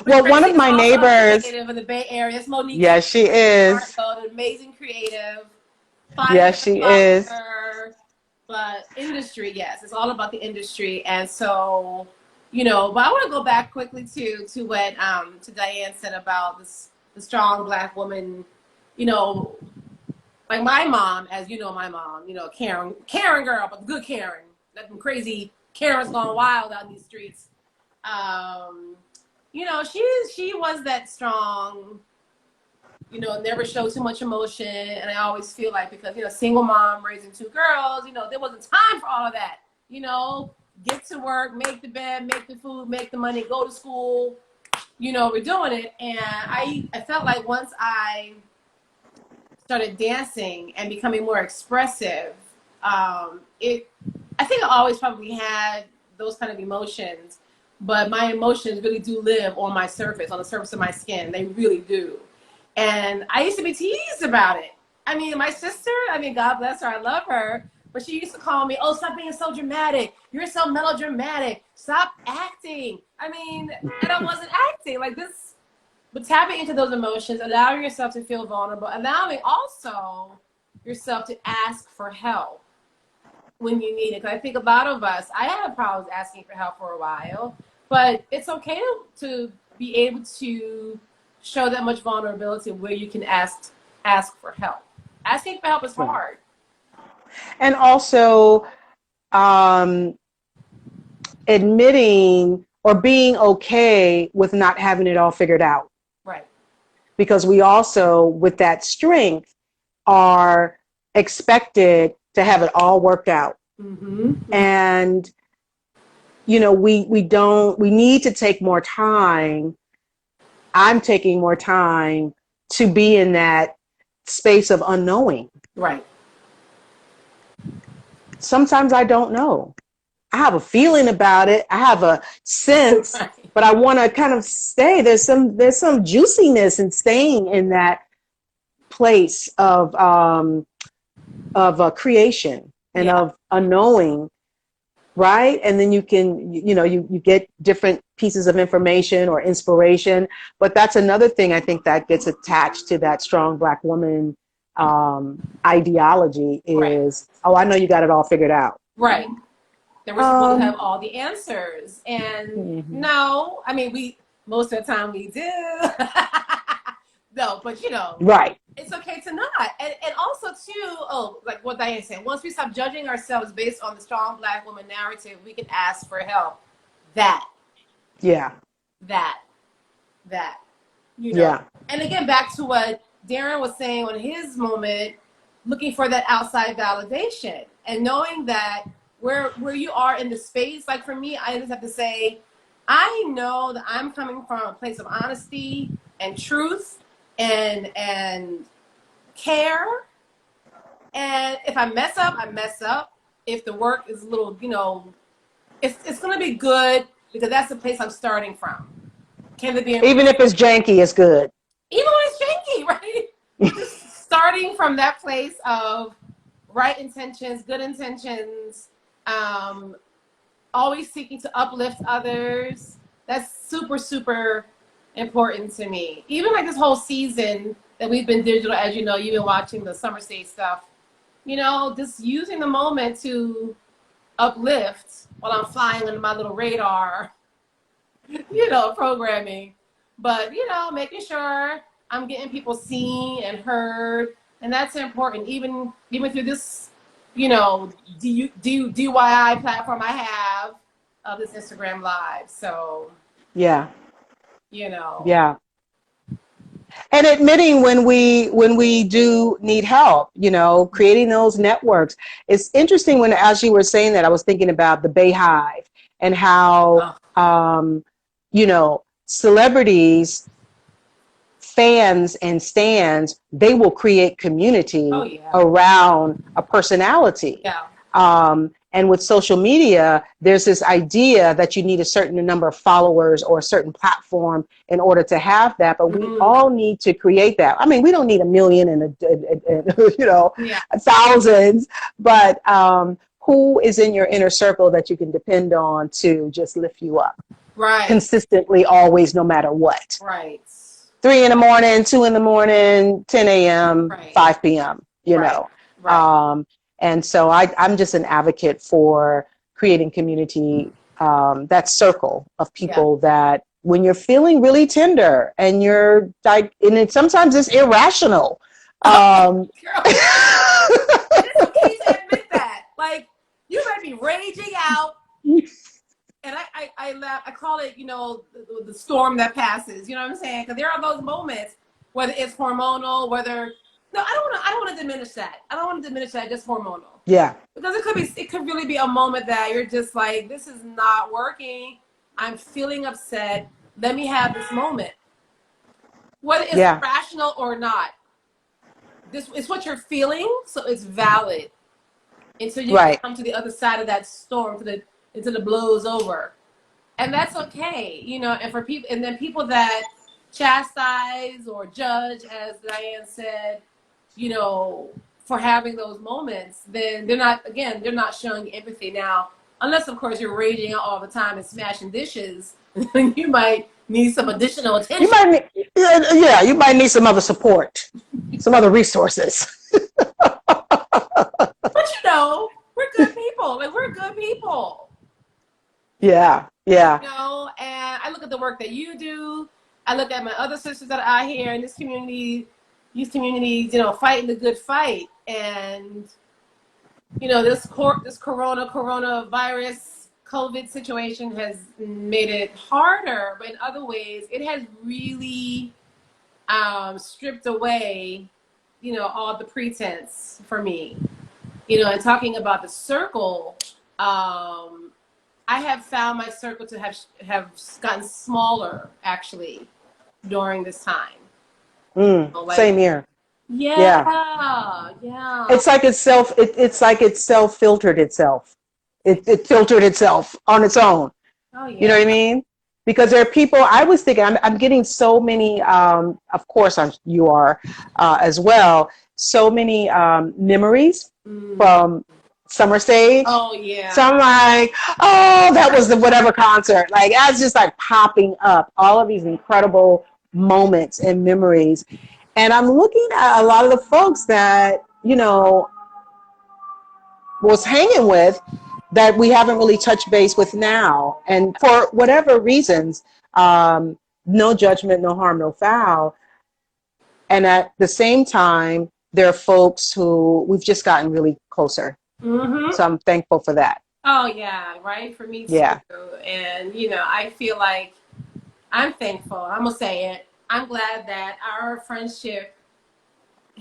Well, Tracy, one of my neighbors. In the Bay Area. It's Monique. Yes, she is. An amazing creative. Yes, she is. But industry, yes, it's all about the industry, and so. But I want to go back quickly to what to Dianne said about the strong Black woman. Like my mom, as you know, my mom, Karen girl, but the good Karen, not them crazy Karen's gone wild out in these streets. She was that strong. Never showed too much emotion, and I always feel like, because single mom raising 2 girls, there wasn't time for all of that. Get to work, make the bed, make the food, make the money, go to school. We're doing it. And I felt like once I started dancing and becoming more expressive, I think I always probably had those kind of emotions, but my emotions really do live on my surface, on the surface of my skin. They really do. And I used to be teased about it. I mean, my sister, God bless her, I love her. But she used to call me, stop being so dramatic. You're so melodramatic. Stop acting. And I wasn't acting like this. But tapping into those emotions, allowing yourself to feel vulnerable, allowing also yourself to ask for help when you need it. Because I think a lot of us, I had problems asking for help for a while, but it's okay to be able to show that much vulnerability where you can ask for help. Asking for help is hard. And also admitting or being okay with not having it all figured out. Right. Because we also, with that strength, are expected to have it all worked out. Mm-hmm. And, we need to take more time. I'm taking more time to be in that space of unknowing. Right. Sometimes I don't know. I have a feeling about it. I have a sense, but I want to kind of stay. There's some juiciness in staying in that place of creation and of unknowing, right? And then you can, you get different pieces of information or inspiration. But that's another thing I think that gets attached to that strong Black woman ideology is, I know you got it all figured out. Right. That we're supposed to have all the answers. And no, we most of the time we do. No, but right. It's okay to not. And also too, like what Dianne said, once we stop judging ourselves based on the strong Black woman narrative, we can ask for help. That. Yeah. And again, back to what Darrin was saying on his moment, looking for that outside validation, and knowing that where you are in the space, like for me, I just have to say, I know that I'm coming from a place of honesty and truth and care. And if I mess up, I mess up. If the work is a little, it's going to be good because that's the place I'm starting from. Can it be even if it's janky, it's good. Even when it's janky, right? We're just starting from that place of right intentions, good intentions, always seeking to uplift others. That's super, super important to me. Even like this whole season that we've been digital, as you know, you've been watching the summer stage stuff, just using the moment to uplift while I'm flying under my little radar, programming. But, making sure I'm getting people seen and heard. And that's important. Even through this, DIY platform I have of this Instagram Live. So, Yeah. Yeah. And admitting when we do need help, creating those networks. It's interesting as you were saying that, I was thinking about the Bay Hive and how, celebrities, fans and stans, they will create community around a personality. Yeah. And with social media, there's this idea that you need a certain number of followers or a certain platform in order to have that. But we all need to create that. I mean, we don't need 1 million and thousands, but who is in your inner circle that you can depend on to just lift you up? Right. Consistently, always, no matter what. Right. 3 in the morning, 2 in the morning, 10 a.m., 5 p.m., Right. And so I'm just an advocate for creating community, that circle of people that when you're feeling really tender and you're like, and sometimes it's irrational. Girl, it's okay to admit that. Like, you might be raging out. And I call it, the storm that passes. You know what I'm saying? Because there are those moments, whether it's hormonal, I don't want to diminish that. I don't want to diminish that, just hormonal. Yeah. Because it could really be a moment that you're just like, this is not working. I'm feeling upset. Let me have this moment. Whether it's rational or not, it's what you're feeling, so it's valid. And so you can come to the other side of that storm until it blows over. And that's okay, and for people, and then people that chastise or judge, as Dianne said, for having those moments, then they're not showing empathy. Now, unless of course you're raging out all the time and smashing dishes, you might need some additional attention. You might need some other support, some other resources. But we're good people. Like, we're good people. Yeah. And I look at the work that you do. I look at my other sisters that are out here in these communities, fighting the good fight. And, this coronavirus COVID situation has made it harder, but in other ways, it has really stripped away, all the pretense for me. And talking about the circle, I have found my circle to have gotten smaller, actually, during this time. Same here. Yeah. It's like it self-filtered itself. It filtered itself on its own. Oh, yeah. You know what I mean? Because there are people, I was thinking, I'm getting so many, of course you are as well, so many memories from summer stage. Oh, yeah. So I'm like, oh, that was the whatever concert. Like, that's just like popping up, all of these incredible moments and memories. And I'm looking at a lot of the folks that, was hanging with that we haven't really touched base with now. And for whatever reasons, no judgment, no harm, no foul. And at the same time, there are folks who we've just gotten really closer. Mm-hmm. So I'm thankful for that. Oh, yeah, right? For me, too. Yeah. And, I feel like I'm thankful. I'm going to say it. I'm glad that our friendship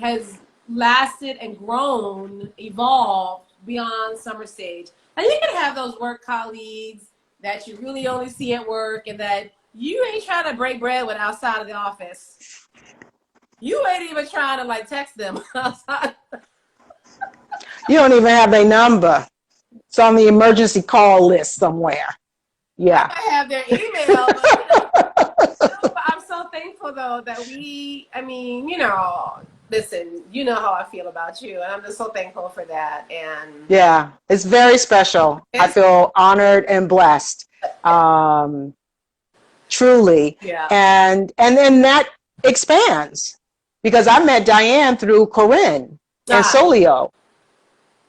has lasted and grown, evolved beyond summer stage. And you can have those work colleagues that you really only see at work and that you ain't trying to break bread with outside of the office. You ain't even trying to like text them outside. You don't even have their number. It's on the emergency call list somewhere. Yeah. I have their email, but I'm so thankful though that listen, you know how I feel about you, and I'm just so thankful for that. And yeah, it's very special. I feel honored and blessed, truly. Yeah. And then that expands because I met Dianne through Corinne and Solio,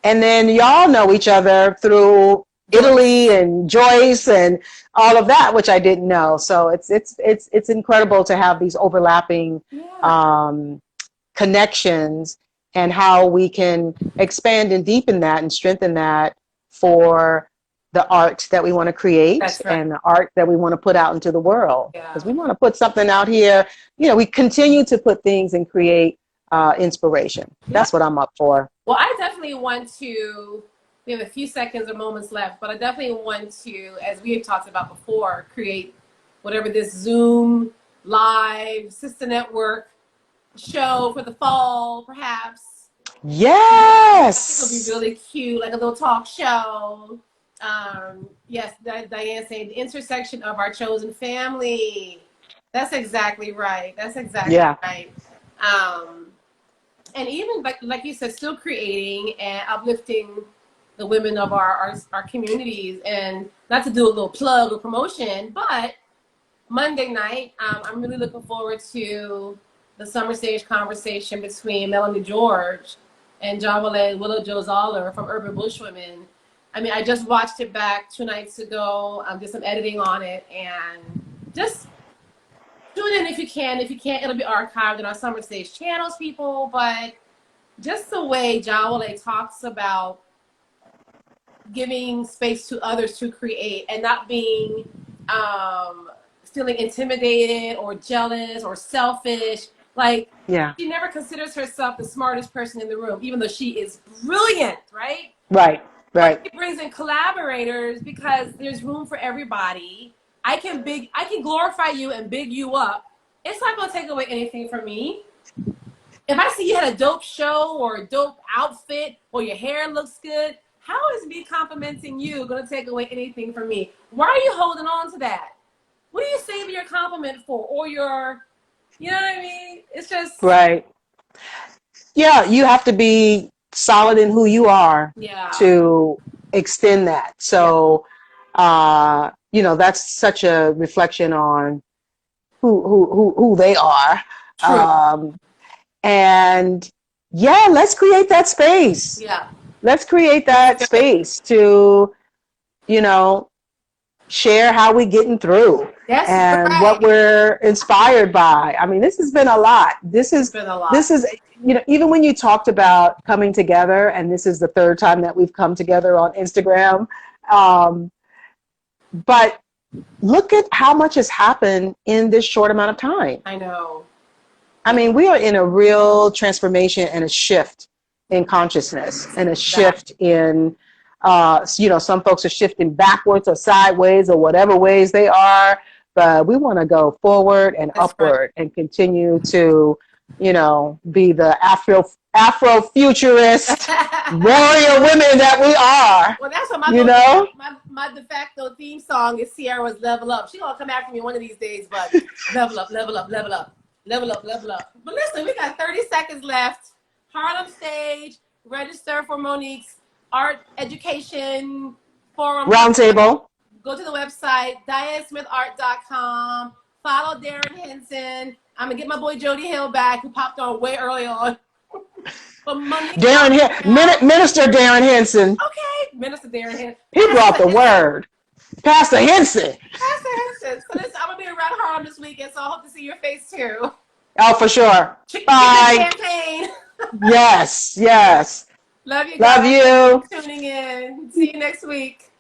and then y'all know each other through Italy and Joyce and all of that, which I didn't know. So it's incredible to have these overlapping connections and how we can expand and deepen that and strengthen that for the art that we want to create and the art that we want to put out into the world. Because we want to put something out here. You know, we continue to put things and create inspiration. That's what I'm up for. Well, I definitely want to, we have a few seconds or moments left, but I definitely want to, as we have talked about before, create whatever this Zoom live sister network show for the fall, perhaps. Yes. It'll be really cute, like a little talk show. Yes, Dianne saying the intersection of our chosen family. That's exactly right. That's exactly right. And even like you said, still creating and uplifting the women of our communities. And not to do a little plug or promotion, but Monday night, I'm really looking forward to the summer stage conversation between Melanie George and Jawale Willow Jo Zoller from Urban Bushwomen. I mean, I just watched it back 2 nights ago. Did some editing on it, and just tune in if you can. If you can't, it'll be archived in our summer stage channels, people. But just the way Jawale talks about giving space to others to create and not being feeling intimidated or jealous or selfish. Like, she never considers herself the smartest person in the room, even though she is brilliant, right? Right. She brings in collaborators because there's room for everybody. I can glorify you and big you up. It's not gonna take away anything from me. If I see you had a dope show or a dope outfit or your hair looks good, how is me complimenting you gonna take away anything from me? Why are you holding on to that? What are you saving your compliment for? Or your, you know what I mean? It's just right. Yeah, you have to be solid in who you are to extend that. So, you know, that's such a reflection on who they are. True. And let's create that space. Yeah. Let's create that space to, you know, share how we getting through and what we're inspired by. I mean, this has been a lot. This is, you know, even when you talked about coming together, and this is the 3rd time that we've come together on Instagram. But look at how much has happened in this short amount of time. I know. I mean, we are in a real transformation and a shift in consciousness and a shift in, you know, some folks are shifting backwards or sideways or whatever ways they are, but we want to go forward and upward and continue to, you know, be the Afro-futurist warrior women that we are. Well, that's what my de facto theme song is Sierra's Level Up. She's going to come after me one of these days, but level up, level up, level up, level up, level up. But listen, we got 30 seconds left. Harlem Stage, register for Monique's Art Education Forum. Roundtable. Go to the website, DianneSmithArt.com. Follow Darrin Henson. I'm going to get my boy Jody Hill back, who popped on way early on. But Monique, Minister Darrin Henson. Okay, Minister Darrin Henson. He brought the word. Pastor Henson. Pastor Henson. So listen, I'm going to be around Harlem this weekend, so I hope to see your face too. Oh, for sure. Bye. Champagne. Yes. Love you guys. Love you. Tuning in. See you next week.